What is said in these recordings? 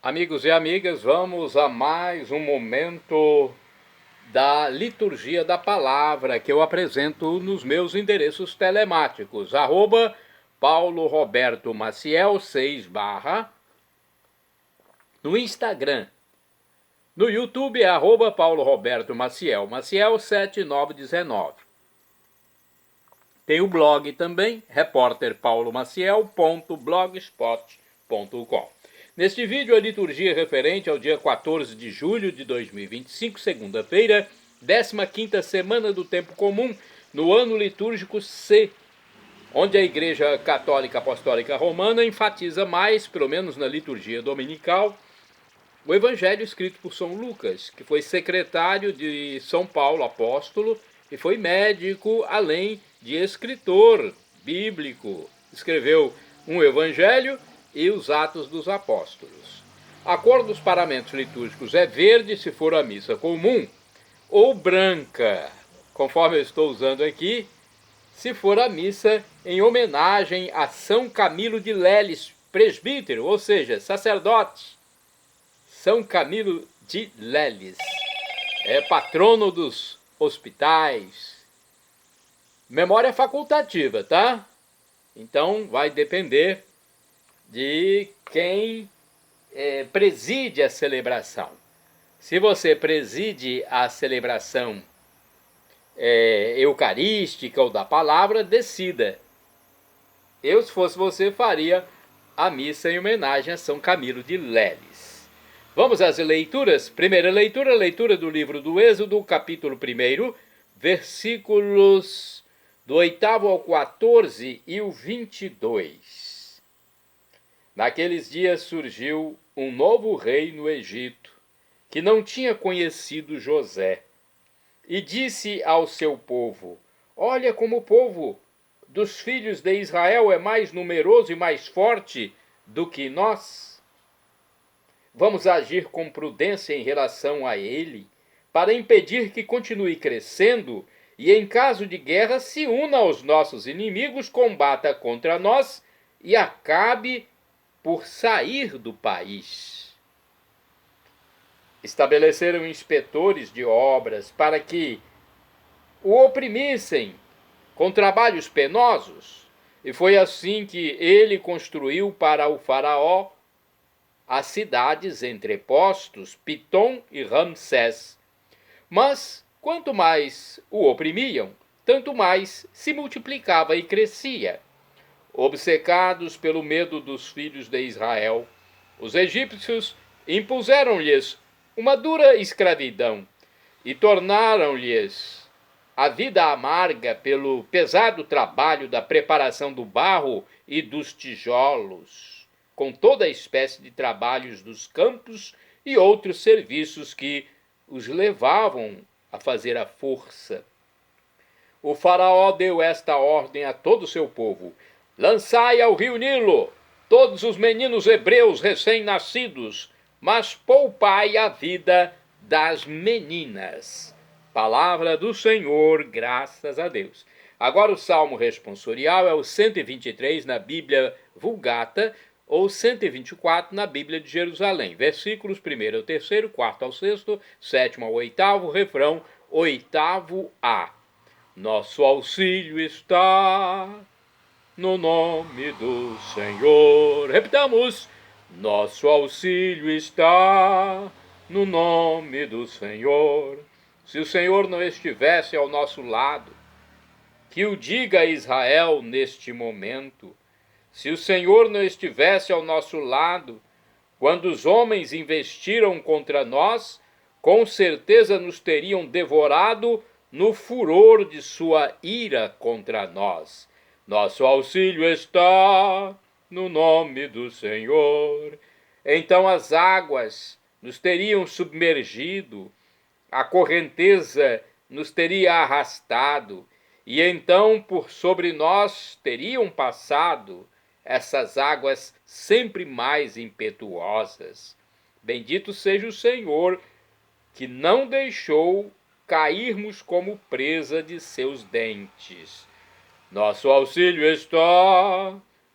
Amigos e amigas, vamos a mais um momento da liturgia da palavra que eu apresento nos meus endereços telemáticos, Paulo Roberto Maciel 6 no Instagram. No YouTube é Paulo Roberto Maciel 7919. Tem o blog também, repórterpaulomaciel.blogspot.com. Neste vídeo, a liturgia referente ao dia 14 de julho de 2025, segunda-feira, 15ª semana do Tempo Comum, no ano litúrgico C, onde a Igreja Católica Apostólica Romana enfatiza mais, pelo menos na liturgia dominical, o Evangelho escrito por São Lucas, que foi secretário de São Paulo apóstolo e foi médico, além de escritor bíblico. Escreveu um Evangelho e os Atos dos Apóstolos. A cor dos paramentos litúrgicos é verde se for a missa comum, ou branca, conforme eu estou usando aqui, se for a missa em homenagem a São Camilo de Leles, presbítero, ou seja, sacerdote. São Camilo de Leles é patrono dos hospitais. Memória facultativa, tá? Então vai depender de quem preside a celebração. Se você preside a celebração eucarística ou da palavra, decida. Eu, se fosse você, faria a missa em homenagem a São Camilo de Leles. Vamos às leituras. Primeira leitura, leitura do livro do Êxodo, capítulo 1, versículos do 8º ao 14 e o 22. Naqueles dias surgiu um novo rei no Egito, que não tinha conhecido José, e disse ao seu povo: olha como o povo dos filhos de Israel é mais numeroso e mais forte do que nós. Vamos agir com prudência em relação a ele, para impedir que continue crescendo e, em caso de guerra, se una aos nossos inimigos, combata contra nós e acabe por sair do país. Estabeleceram inspetores de obras para que o oprimissem com trabalhos penosos, e foi assim que ele construiu para o faraó as cidades entrepostos, Pitom e Ramsés. Mas, quanto mais o oprimiam, tanto mais se multiplicava e crescia. Obcecados pelo medo dos filhos de Israel, os egípcios impuseram-lhes uma dura escravidão e tornaram-lhes a vida amarga pelo pesado trabalho da preparação do barro e dos tijolos, com toda a espécie de trabalhos dos campos e outros serviços que os levavam a fazer à força. O faraó deu esta ordem a todo o seu povo: lançai ao rio Nilo todos os meninos hebreus recém-nascidos, mas poupai a vida das meninas. Palavra do Senhor, graças a Deus. Agora o salmo responsorial é o 123 na Bíblia Vulgata, ou 124 na Bíblia de Jerusalém. Versículos 1 ao 3º, 4 ao 6º, 7º ao 8º, refrão 8º-A. Nosso auxílio está no nome do Senhor. Repitamos: nosso auxílio está no nome do Senhor. Se o Senhor não estivesse ao nosso lado, que o diga a Israel neste momento. Se o Senhor não estivesse ao nosso lado, quando os homens investiram contra nós, com certeza nos teriam devorado no furor de sua ira contra nós. Nosso auxílio está no nome do Senhor. Então as águas nos teriam submergido, a correnteza nos teria arrastado, e então por sobre nós teriam passado essas águas sempre mais impetuosas. Bendito seja o Senhor, que não deixou cairmos como presa de seus dentes. Nosso auxílio está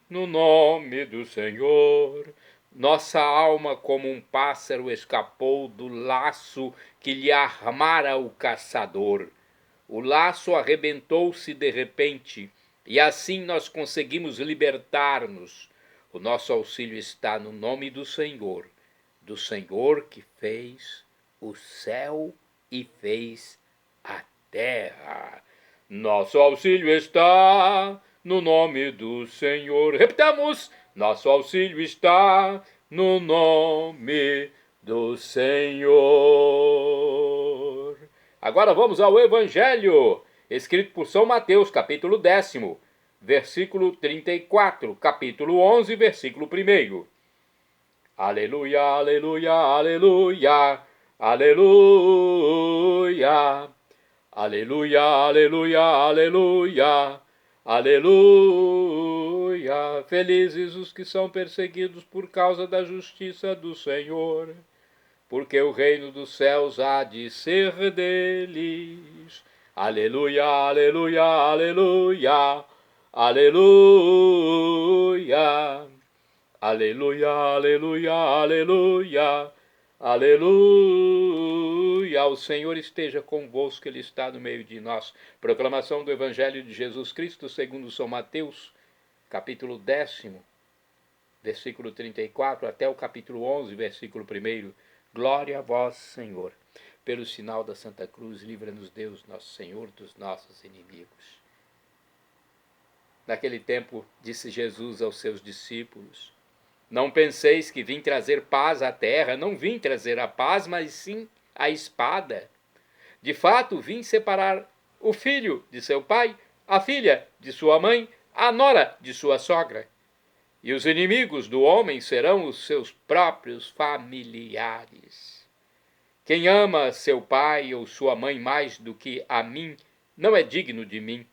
no nome do Senhor. Nossa alma, como um pássaro, escapou do laço que lhe armara o caçador. O laço arrebentou-se de repente, e assim nós conseguimos libertar-nos. O nosso auxílio está no nome do Senhor que fez o céu e fez a terra. Nosso auxílio está no nome do Senhor. Repitamos: nosso auxílio está no nome do Senhor. Agora vamos ao Evangelho, escrito por São Mateus, capítulo 10, versículo 34, capítulo 11, versículo 1. Aleluia, aleluia, aleluia, aleluia. Aleluia, aleluia, aleluia, aleluia. Felizes os que são perseguidos por causa da justiça do Senhor, porque o reino dos céus há de ser deles. Aleluia, aleluia, aleluia, aleluia. Aleluia, aleluia, aleluia, aleluia. O Senhor esteja convosco, Ele está no meio de nós. Proclamação do Evangelho de Jesus Cristo segundo São Mateus, capítulo 10, versículo 34, até o capítulo 11, versículo 1. Glória a vós, Senhor. Pelo sinal da Santa Cruz, livra-nos Deus, nosso Senhor, dos nossos inimigos. Naquele tempo, disse Jesus aos seus discípulos: não penseis que vim trazer paz à terra. Não vim trazer a paz, mas sim a espada. De fato, vim separar o filho de seu pai, a filha de sua mãe, a nora de sua sogra. E os inimigos do homem serão os seus próprios familiares. Quem ama seu pai ou sua mãe mais do que a mim, não é digno de mim.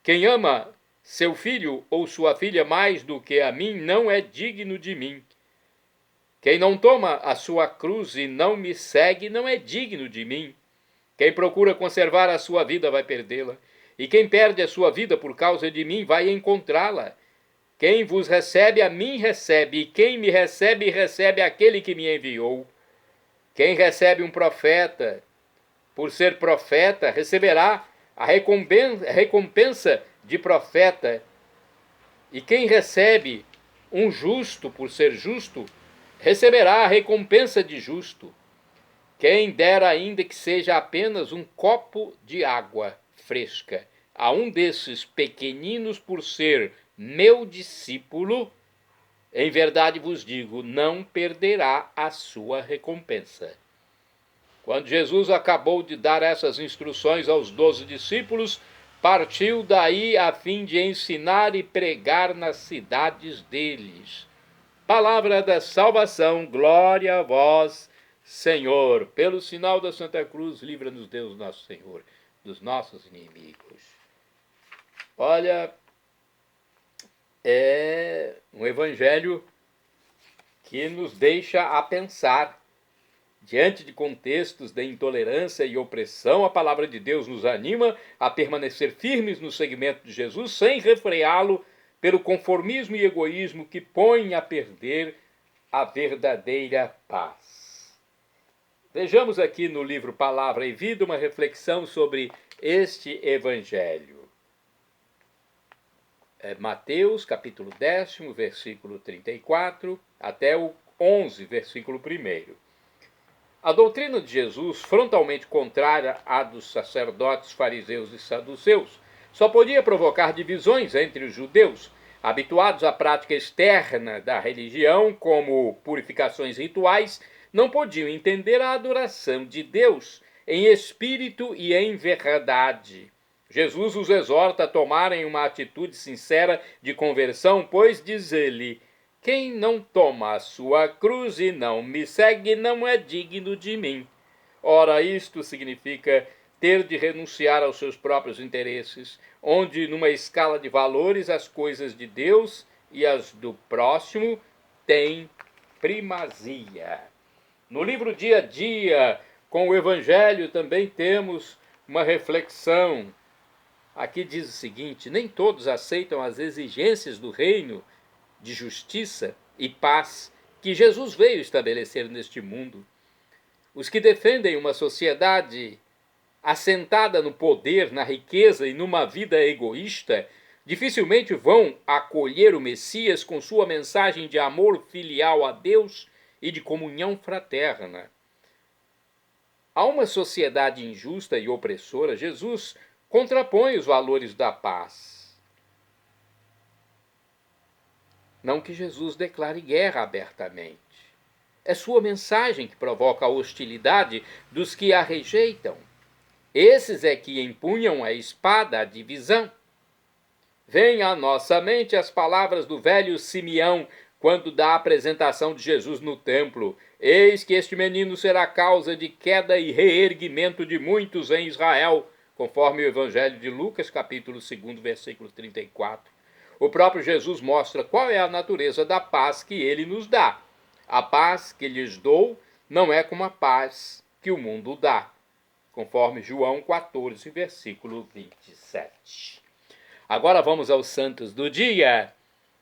Quem ama seu filho ou sua filha mais do que a mim, não é digno de mim. Quem não toma a sua cruz e não me segue, não é digno de mim. Quem procura conservar a sua vida vai perdê-la, e quem perde a sua vida por causa de mim vai encontrá-la. Quem vos recebe, a mim recebe, e quem me recebe, recebe aquele que me enviou. Quem recebe um profeta, por ser profeta, receberá a recompensa de profeta, e quem recebe um justo por ser justo, receberá a recompensa de justo. Quem dera ainda que seja apenas um copo de água fresca a um desses pequeninos por ser meu discípulo, em verdade vos digo, não perderá a sua recompensa. Quando Jesus acabou de dar essas instruções aos 12 discípulos, partiu daí a fim de ensinar e pregar nas cidades deles. Palavra da salvação, glória a vós, Senhor. Pelo sinal da Santa Cruz, livra-nos Deus nosso Senhor dos nossos inimigos. Olha, é um evangelho que nos deixa a pensar. Diante de contextos de intolerância e opressão, a palavra de Deus nos anima a permanecer firmes no seguimento de Jesus, sem refreá-lo pelo conformismo e egoísmo que põem a perder a verdadeira paz. Vejamos aqui no livro Palavra e Vida uma reflexão sobre este evangelho. Mateus, capítulo 10, versículo 34, até o 11, versículo 1. A doutrina de Jesus, frontalmente contrária à dos sacerdotes, fariseus e saduceus, só podia provocar divisões entre os judeus, habituados à prática externa da religião, como purificações rituais, não podiam entender a adoração de Deus em espírito e em verdade. Jesus os exorta a tomarem uma atitude sincera de conversão, pois, diz ele, quem não toma a sua cruz e não me segue não é digno de mim. Ora, isto significa ter de renunciar aos seus próprios interesses, onde, numa escala de valores, as coisas de Deus e as do próximo têm primazia. No livro Dia a Dia, com o Evangelho, também temos uma reflexão. Aqui diz o seguinte: nem todos aceitam as exigências do reino de justiça e paz que Jesus veio estabelecer neste mundo. Os que defendem uma sociedade assentada no poder, na riqueza e numa vida egoísta, dificilmente vão acolher o Messias com sua mensagem de amor filial a Deus e de comunhão fraterna. A uma sociedade injusta e opressora, Jesus contrapõe os valores da paz. Não que Jesus declare guerra abertamente. É sua mensagem que provoca a hostilidade dos que a rejeitam. Esses é que empunham a espada, a divisão. Vêm à nossa mente as palavras do velho Simeão, quando da apresentação de Jesus no templo. Eis que este menino será causa de queda e reerguimento de muitos em Israel, conforme o Evangelho de Lucas, capítulo 2, versículo 34. O próprio Jesus mostra qual é a natureza da paz que ele nos dá. A paz que lhes dou não é como a paz que o mundo dá, conforme João 14, versículo 27. Agora vamos aos santos do dia.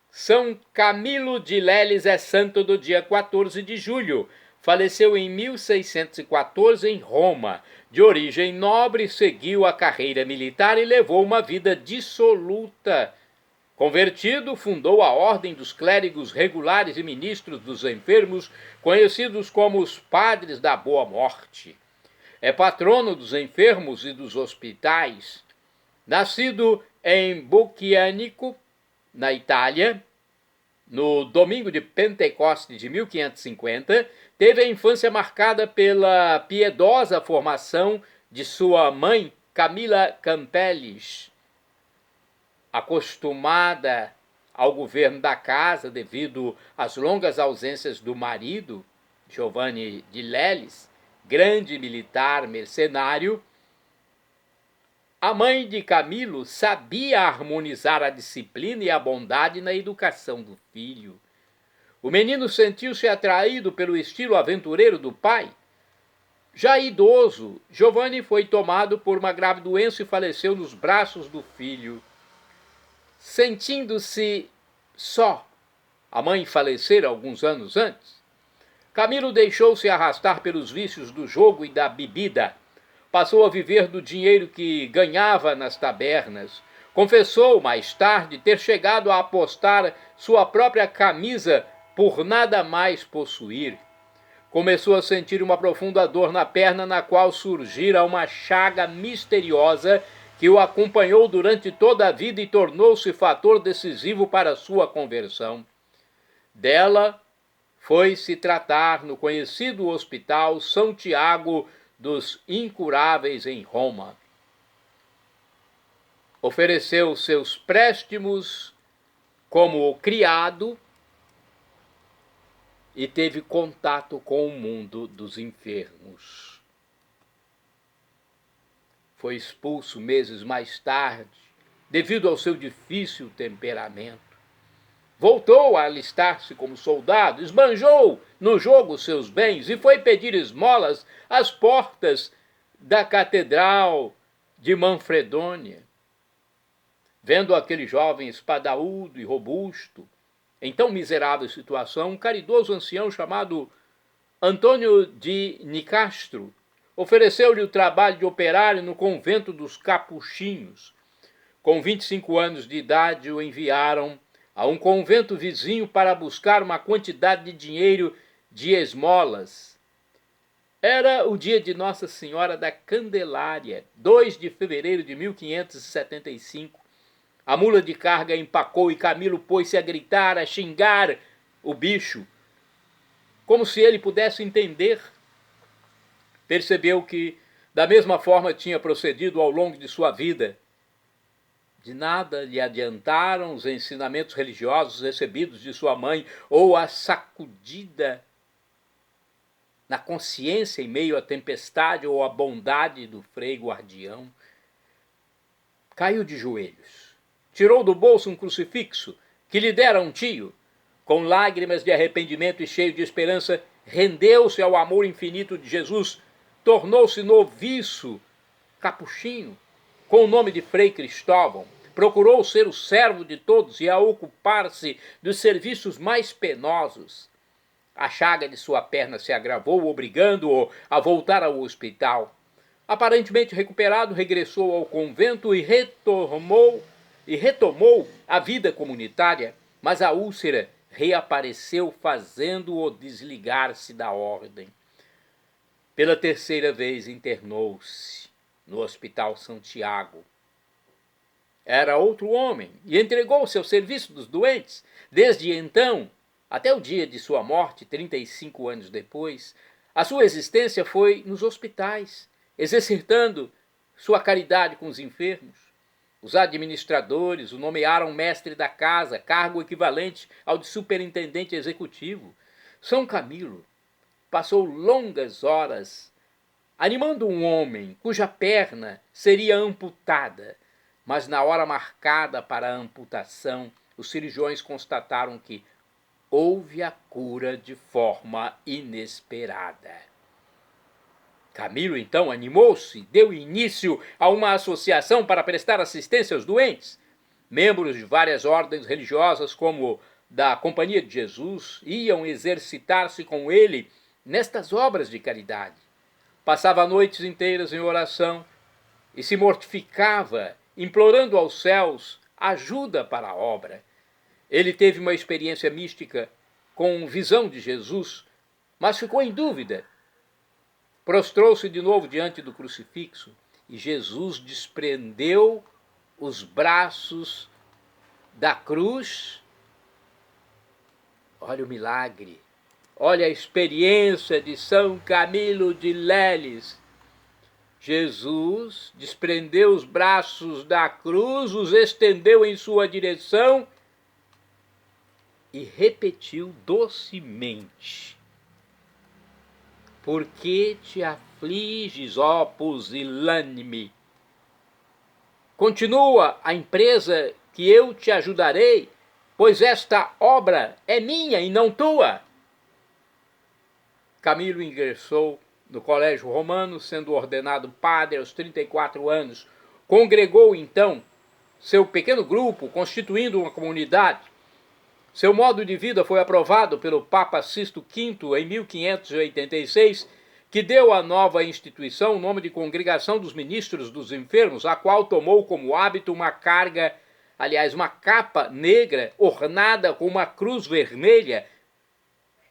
São Camilo de Leles é santo do dia 14 de julho. Faleceu em 1614 em Roma. De origem nobre, seguiu a carreira militar e levou uma vida dissoluta. Convertido, fundou a Ordem dos Clérigos Regulares e Ministros dos Enfermos, conhecidos como os Padres da Boa Morte. É patrono dos enfermos e dos hospitais. Nascido em Bucchianico, na Itália, no domingo de Pentecostes de 1550, teve a infância marcada pela piedosa formação de sua mãe, Camila Campellis. Acostumada ao governo da casa devido às longas ausências do marido, Giovanni de Leles, grande militar mercenário, a mãe de Camilo sabia harmonizar a disciplina e a bondade na educação do filho. O menino sentiu-se atraído pelo estilo aventureiro do pai. Já idoso, Giovanni foi tomado por uma grave doença e faleceu nos braços do filho. Sentindo-se só, a mãe falecera alguns anos antes, Camilo deixou-se arrastar pelos vícios do jogo e da bebida. Passou a viver do dinheiro que ganhava nas tabernas. Confessou, mais tarde, ter chegado a apostar sua própria camisa por nada mais possuir. Começou a sentir uma profunda dor na perna, na qual surgira uma chaga misteriosa que o acompanhou durante toda a vida e tornou-se fator decisivo para sua conversão. Dela foi se tratar no conhecido Hospital São Tiago dos Incuráveis em Roma. Ofereceu seus préstimos como criado e teve contato com o mundo dos enfermos. Foi expulso meses mais tarde, devido ao seu difícil temperamento. Voltou a alistar-se como soldado, esbanjou no jogo seus bens e foi pedir esmolas às portas da Catedral de Manfredônia. Vendo aquele jovem espadaúdo e robusto, em tão miserável situação, um caridoso ancião chamado Antônio de Nicastro ofereceu-lhe o trabalho de operário no convento dos Capuchinhos. Com 25 anos de idade, o enviaram a um convento vizinho para buscar uma quantidade de dinheiro de esmolas. Era o dia de Nossa Senhora da Candelária, 2 de fevereiro de 1575. A mula de carga empacou e Camilo pôs-se a gritar, a xingar o bicho, como se ele pudesse entender. Percebeu que, da mesma forma, tinha procedido ao longo de sua vida. De nada lhe adiantaram os ensinamentos religiosos recebidos de sua mãe ou a sacudida na consciência em meio à tempestade ou à bondade do frei guardião. Caiu de joelhos, tirou do bolso um crucifixo que lhe dera um tio. Com lágrimas de arrependimento e cheio de esperança, rendeu-se ao amor infinito de Jesus, tornou-se noviço capuchinho, com o nome de Frei Cristóvão. Procurou ser o servo de todos e a ocupar-se dos serviços mais penosos. A chaga de sua perna se agravou, obrigando-o a voltar ao hospital. Aparentemente recuperado, regressou ao convento e retomou a vida comunitária, mas a úlcera reapareceu, fazendo-o desligar-se da ordem. Pela terceira vez internou-se no Hospital Santiago. Era outro homem e entregou-se ao serviço dos doentes. Desde então, até o dia de sua morte, 35 anos depois, a sua existência foi nos hospitais, exercitando sua caridade com os enfermos. Os administradores o nomearam mestre da casa, cargo equivalente ao de superintendente executivo. São Camilo passou longas horas animando um homem cuja perna seria amputada, mas na hora marcada para a amputação, os cirurgiões constataram que houve a cura de forma inesperada. Camilo, então, animou-se e deu início a uma associação para prestar assistência aos doentes. Membros de várias ordens religiosas, como da Companhia de Jesus, iam exercitar-se com ele nestas obras de caridade. Passava noites inteiras em oração e se mortificava, implorando aos céus ajuda para a obra. Ele teve uma experiência mística com visão de Jesus, mas ficou em dúvida. Prostrou-se de novo diante do crucifixo e Jesus desprendeu os braços da cruz. Olha o milagre, olha a experiência de São Camilo de Leles. Jesus desprendeu os braços da cruz, os estendeu em sua direção e repetiu docemente: por que te afliges, ó pusilânime? Continua a empresa que eu te ajudarei, pois esta obra é minha e não tua. Camilo ingressou no Colégio Romano, sendo ordenado padre aos 34 anos. Congregou, então, seu pequeno grupo, constituindo uma comunidade. Seu modo de vida foi aprovado pelo Papa Sisto V em 1586, que deu à nova instituição o nome de Congregação dos Ministros dos Enfermos, a qual tomou como hábito uma capa negra ornada com uma cruz vermelha,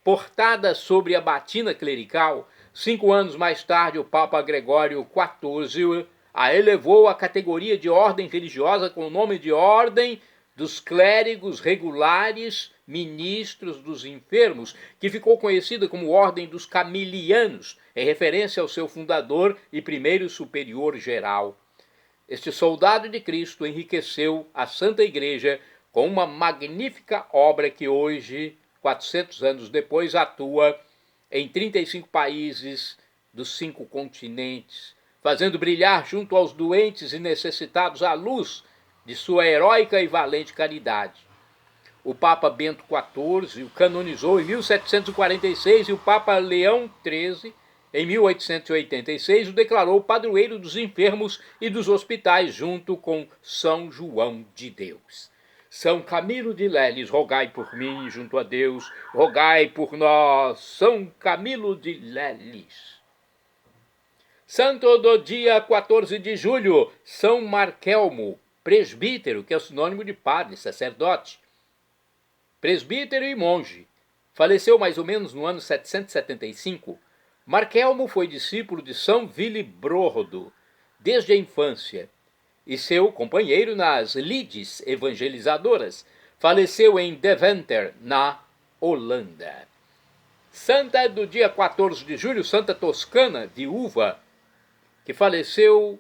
portada sobre a batina clerical. 5 anos mais tarde, o Papa Gregório XIV a elevou à categoria de ordem religiosa com o nome de Ordem dos Clérigos Regulares Ministros dos Enfermos, que ficou conhecida como Ordem dos Camilianos, em referência ao seu fundador e primeiro superior geral. Este soldado de Cristo enriqueceu a Santa Igreja com uma magnífica obra que hoje, 400 anos depois, atua em 35 países dos 5 continentes, fazendo brilhar junto aos doentes e necessitados a luz de sua heróica e valente caridade. O Papa Bento XIV o canonizou em 1746 e o Papa Leão XIII, em 1886, o declarou padroeiro dos enfermos e dos hospitais, junto com São João de Deus. São Camilo de Leles, rogai por mim junto a Deus, rogai por nós, São Camilo de Leles. Santo do dia 14 de julho, São Markelmo, presbítero, que é o sinônimo de padre, sacerdote. Presbítero e monge. Faleceu mais ou menos no ano 775. Markelmo foi discípulo de São Willibrordo desde a infância e seu companheiro nas lides evangelizadoras. Faleceu em Deventer, na Holanda. Santa do dia 14 de julho, Santa Toscana, viúva, que faleceu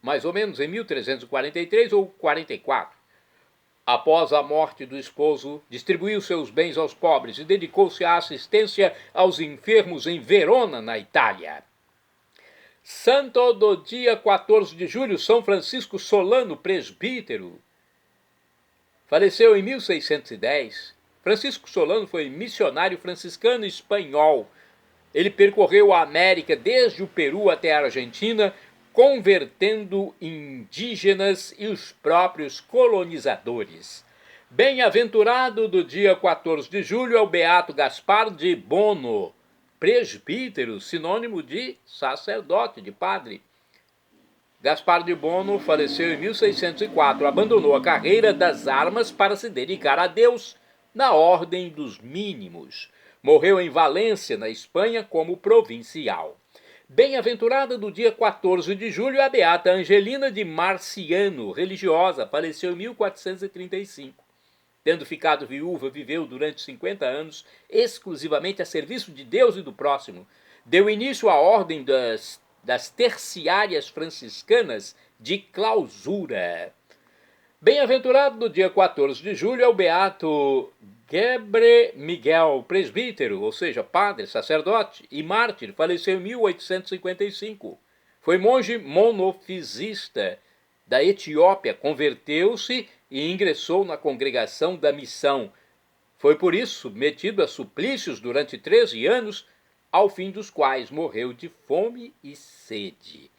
mais ou menos em 1343 ou 44. Após a morte do esposo, distribuiu seus bens aos pobres e dedicou-se à assistência aos enfermos em Verona, na Itália. Santo do dia 14 de julho, São Francisco Solano, presbítero. Faleceu em 1610. Francisco Solano foi missionário franciscano espanhol. Ele percorreu a América desde o Peru até a Argentina, convertendo indígenas e os próprios colonizadores. Bem-aventurado do dia 14 de julho é o beato Gaspar de Bono, presbítero, sinônimo de sacerdote, de padre. Gaspar de Bono faleceu em 1604, abandonou a carreira das armas para se dedicar a Deus na ordem dos mínimos. Morreu em Valência, na Espanha, como provincial. Bem-aventurada do dia 14 de julho é a beata Angelina de Marciano, religiosa, faleceu em 1435. Tendo ficado viúva, viveu durante 50 anos exclusivamente a serviço de Deus e do próximo. Deu início à ordem das terciárias franciscanas de clausura. Bem-aventurado do dia 14 de julho é o beato Gebre Miguel, presbítero, ou seja, padre, sacerdote e mártir, faleceu em 1855. Foi monge monofisista da Etiópia, converteu-se e ingressou na congregação da missão. Foi por isso submetido a suplícios durante 13 anos, ao fim dos quais morreu de fome e sede.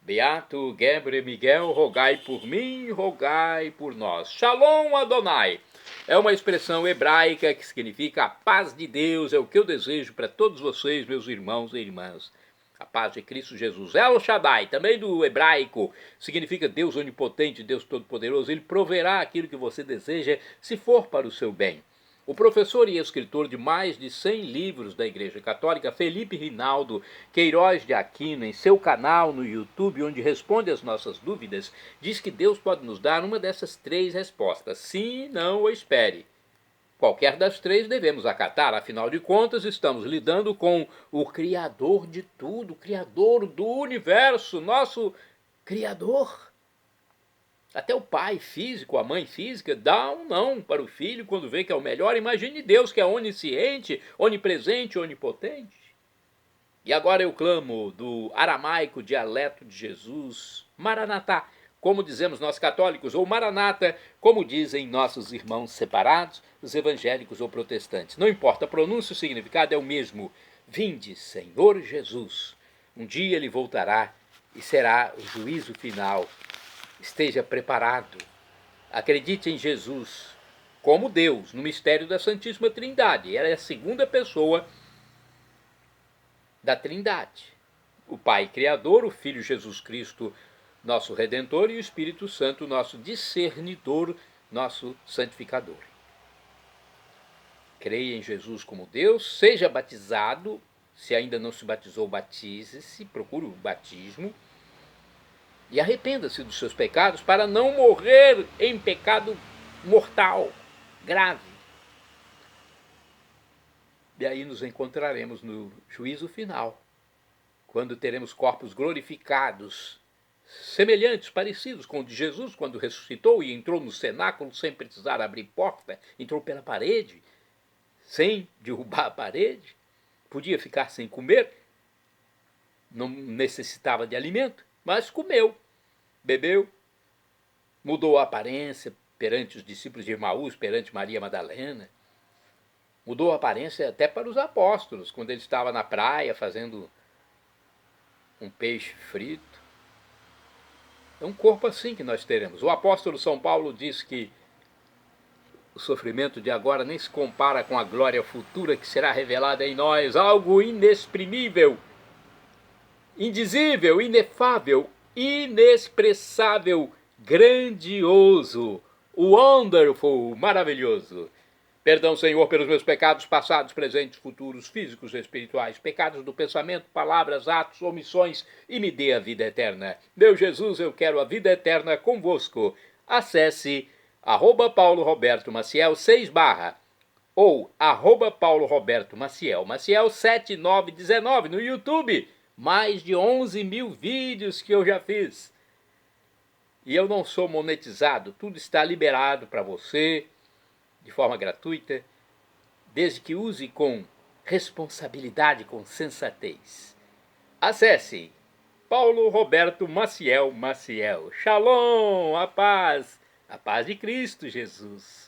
Beato Gebre Miguel, rogai por mim, rogai por nós. Shalom Adonai é uma expressão hebraica que significa a paz de Deus, é o que eu desejo para todos vocês, meus irmãos e irmãs. A paz de Cristo Jesus. El Shaddai, também do hebraico, significa Deus onipotente, Deus todo-poderoso. Ele proverá aquilo que você deseja, se for para o seu bem. O professor e escritor de mais de 100 livros da Igreja Católica, Felipe Rinaldo Queiroz de Aquino, em seu canal no YouTube, onde responde às nossas dúvidas, diz que Deus pode nos dar uma dessas 3 respostas. Sim, não ou espere. Qualquer das 3 devemos acatar, afinal de contas, estamos lidando com o Criador de tudo, o Criador do universo, nosso Criador. Até o pai físico, a mãe física, dá um não para o filho quando vê que é o melhor. Imagine Deus, que é onisciente, onipresente, onipotente. E agora eu clamo do aramaico dialeto de Jesus, Maranatá, como dizemos nós católicos, ou Maranata, como dizem nossos irmãos separados, os evangélicos ou protestantes. Não importa a pronúncia, o significado é o mesmo. Vinde, Senhor Jesus. Um dia ele voltará e será o juízo final. Esteja preparado. Acredite em Jesus como Deus, no mistério da Santíssima Trindade. Ela é a segunda pessoa da Trindade. O Pai Criador, o Filho Jesus Cristo, nosso Redentor, e o Espírito Santo, nosso discernidor, nosso santificador. Creia em Jesus como Deus, seja batizado. Se ainda não se batizou, batize-se, procure o batismo. E arrependa-se dos seus pecados para não morrer em pecado mortal, grave. E aí nos encontraremos no juízo final, quando teremos corpos glorificados, semelhantes, parecidos com o de Jesus, quando ressuscitou e entrou no cenáculo sem precisar abrir porta, entrou pela parede, sem derrubar a parede, podia ficar sem comer, não necessitava de alimento, mas comeu, bebeu, mudou a aparência perante os discípulos de Emaús, perante Maria Madalena, mudou a aparência até para os apóstolos, quando ele estava na praia fazendo um peixe frito. É um corpo assim que nós teremos. O apóstolo São Paulo diz que o sofrimento de agora nem se compara com a glória futura que será revelada em nós, algo inexprimível, indizível, inefável, inexpressável, grandioso, wonderful, maravilhoso. Perdão, Senhor, pelos meus pecados passados, presentes, futuros, físicos e espirituais, pecados do pensamento, palavras, atos, omissões, e me dê a vida eterna. Meu Jesus, eu quero a vida eterna convosco. Acesse @Paulo Roberto Maciel 6/ ou @Paulo Roberto Maciel 7919 no YouTube. Mais de 11.000 vídeos que eu já fiz. E eu não sou monetizado, tudo está liberado para você, de forma gratuita, desde que use com responsabilidade, com sensatez. Acesse Paulo Roberto Maciel Maciel. Shalom, a paz de Cristo Jesus.